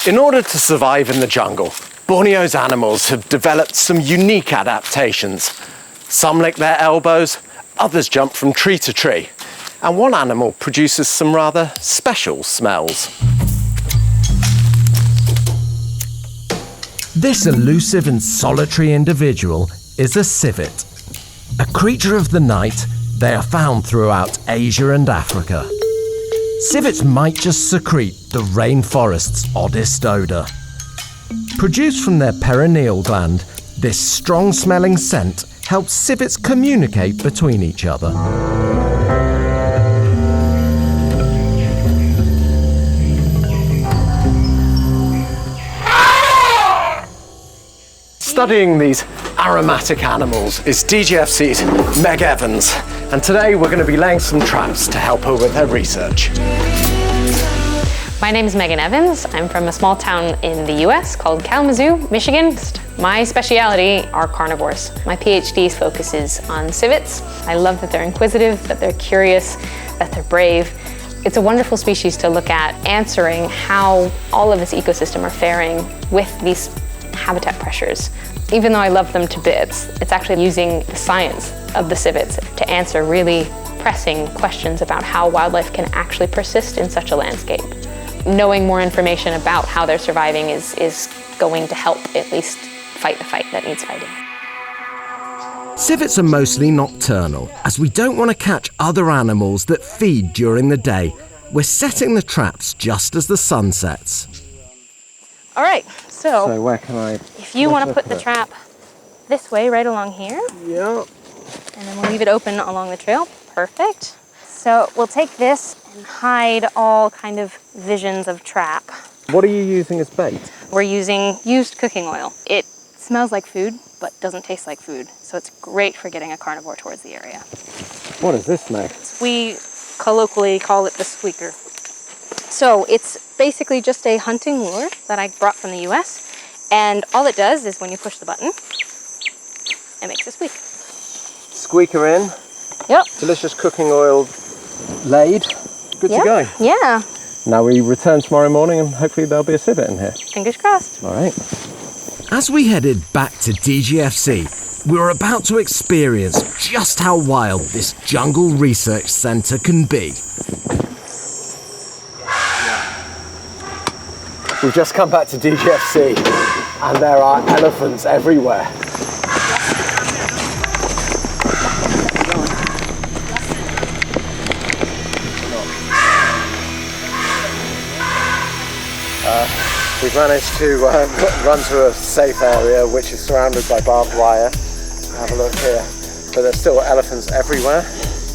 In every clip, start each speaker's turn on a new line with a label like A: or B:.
A: In order to survive in the jungle, Borneo's animals have developed some unique adaptations. Some lick their elbows, others jump from tree to tree, and one animal produces some rather special smells. This elusive and solitary individual is a civet. A creature of the night, they are found throughout Asia and Africa. Civets might just secrete the rainforest's oddest odour. Produced from their perineal gland, this strong-smelling scent helps civets communicate between each other. Studying these aromatic animals is DGFC's Meg Evans, and today we're going to be laying some traps to help her with her research.
B: My name is Megan Evans. I'm from a small town in the US called Kalamazoo, Michigan. My speciality are carnivores. My PhD's focuses on civets. I love that they're inquisitive, that they're curious, that they're brave. It's a wonderful species to look at, answering how all of its ecosystem are faring with these habitat pressures. Even though I love them to bits, it's actually using the science of the civets to answer really pressing questions about how wildlife can actually persist in such a landscape. Knowing more information about how they're surviving is going to help at least fight the fight that needs fighting.
A: Civets are mostly nocturnal, as we don't want to catch other animals that feed during the day. We're setting the traps just as the sun sets.
B: All right,
A: So where can I...
B: if you want to put the trap this way, right along here.
A: Yeah.
B: And then we'll leave it open along the trail. Perfect. So we'll take this and hide all kind of visions of trap.
A: What are you using as bait?
B: We're using used cooking oil. It smells like food, but doesn't taste like food. So it's great for getting a carnivore towards the area.
A: What is this, Meg?
B: We colloquially call it the squeaker. So it's basically just a hunting lure that I brought from the US. And all it does is when you push the button, it makes a squeak.
A: Squeaker in.
B: Yep.
A: Delicious cooking oil laid. Good to go.
B: Yeah.
A: Now we return tomorrow morning and hopefully there'll be a civet in here.
B: Fingers crossed.
A: All right. As we headed back to DGFC, we were about to experience just how wild this jungle research centre can be. We've just come back to DGFC and there are elephants everywhere. We've managed to run to a safe area which is surrounded by barbed wire. Have a look here. But there's still elephants everywhere.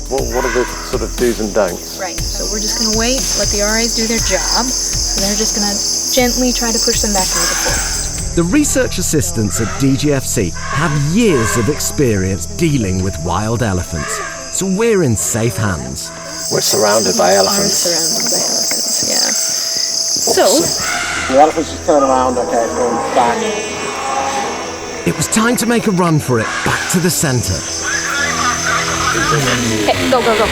A: What are the sort of do's and don'ts?
B: Right, so we're just going to wait, let the RAs do their job. So they're just going to gently try to push them back into the forest.
A: The research assistants at DGFC have years of experience dealing with wild elephants, so we're in safe hands. We're surrounded by elephants.
B: Surrounded by elephants, yeah. So
A: the elephants just turn around, okay, going back. It was time to make a run for it, back to the centre.
B: Okay, go, go, go.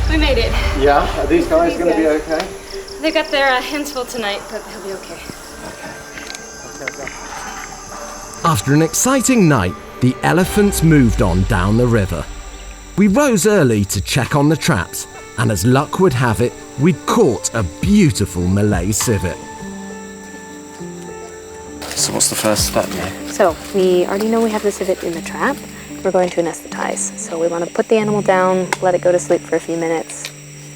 B: We made it.
A: Yeah, are these guys going to be okay?
B: They got their hands full tonight, but they'll be okay.
A: After an exciting night, the elephants moved on down the river. We rose early to check on the traps, and as luck would have it, we'd caught a beautiful Malay civet. So what's the first step now?
B: So we already know we have the civet in the trap. We're going to anesthetize. So we want to put the animal down, let it go to sleep for a few minutes,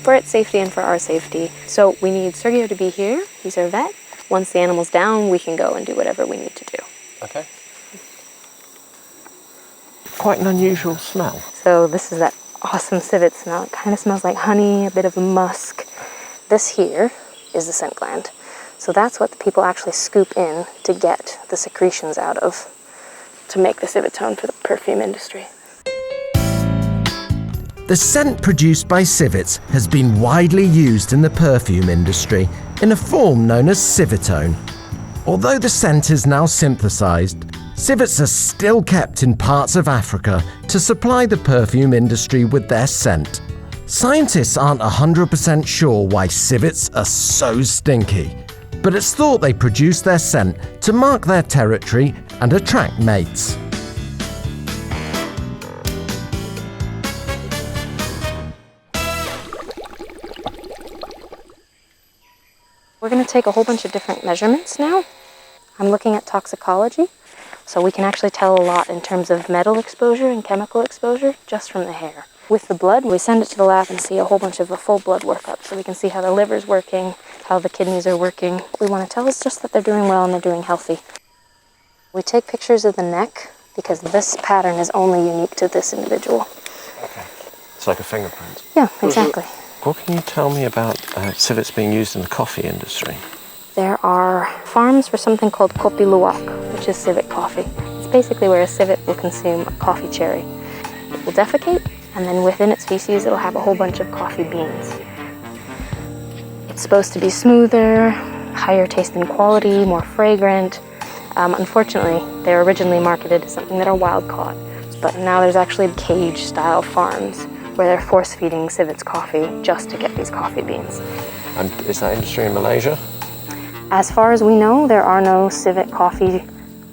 B: for its safety and for our safety. So we need Sergio to be here. He's our vet. Once the animal's down, we can go and do whatever we need to do.
A: Okay. Quite an unusual smell.
B: So this is that awesome civet smell. It kind of smells like honey, a bit of musk. This here is the scent gland. So that's what the people actually scoop in to get the secretions out of, to make the civetone for the perfume industry.
A: The scent produced by civets has been widely used in the perfume industry, in a form known as civetone. Although the scent is now synthesized, civets are still kept in parts of Africa to supply the perfume industry with their scent. Scientists aren't 100% sure why civets are so stinky, but it's thought they produce their scent to mark their territory and attract mates.
B: We're going to take a whole bunch of different measurements now. I'm looking at toxicology, so we can actually tell a lot in terms of metal exposure and chemical exposure just from the hair. With the blood, we send it to the lab and see a whole bunch of a full blood workup, so we can see how the liver's working, how the kidneys are working. What we want to tell is just that they're doing well and they're doing healthy. We take pictures of the neck because this pattern is only unique to this individual.
A: Okay. It's like a fingerprint.
B: Yeah, exactly.
A: What can you tell me about civets being used in the coffee industry?
B: There are farms for something called Kopi Luwak, which is civet coffee. It's basically where a civet will consume a coffee cherry. It will defecate, and then within its feces it'll have a whole bunch of coffee beans. It's supposed to be smoother, higher taste and quality, more fragrant. Unfortunately, they were originally marketed as something that are wild caught, but now there's actually cage-style farms where they're force-feeding civets coffee just to get these coffee beans.
A: And is that industry in Malaysia?
B: As far as we know, there are no civet coffee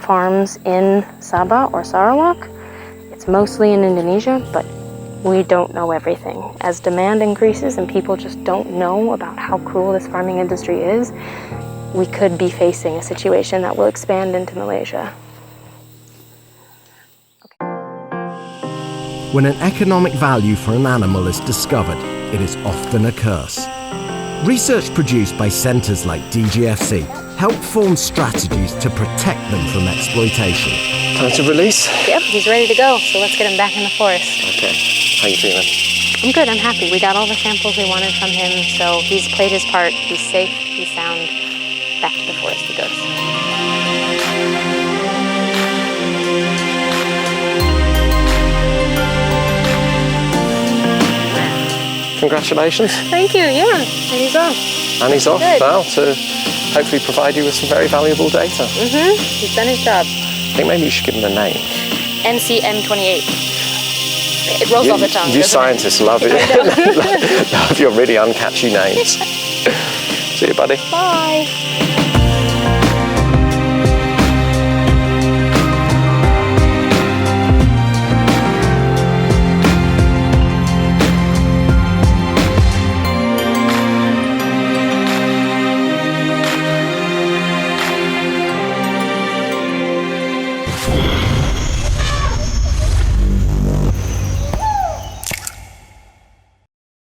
B: farms in Sabah or Sarawak. It's mostly in Indonesia, but we don't know everything. As demand increases and people just don't know about how cruel this farming industry is, we could be facing a situation that will expand into Malaysia.
A: When an economic value for an animal is discovered, it is often a curse. Research produced by centres like DGFC help form strategies to protect them from exploitation. Time to release?
B: Yep, he's ready to go, so let's get him back in the forest.
A: Okay, how you feeling?
B: I'm good, I'm happy. We got all the samples we wanted from him, so he's played his part. He's safe, he's sound. Back to the forest he goes.
A: Congratulations.
B: Thank you, yeah. And he's off.
A: And he's off
B: Good.
A: now to hopefully provide you with some very valuable data.
B: He's done his job.
A: I think maybe you should give him a name.
B: NCM28. It rolls off the tongue.
A: You scientists love it. Love your really uncatchy names. See you, buddy.
B: Bye.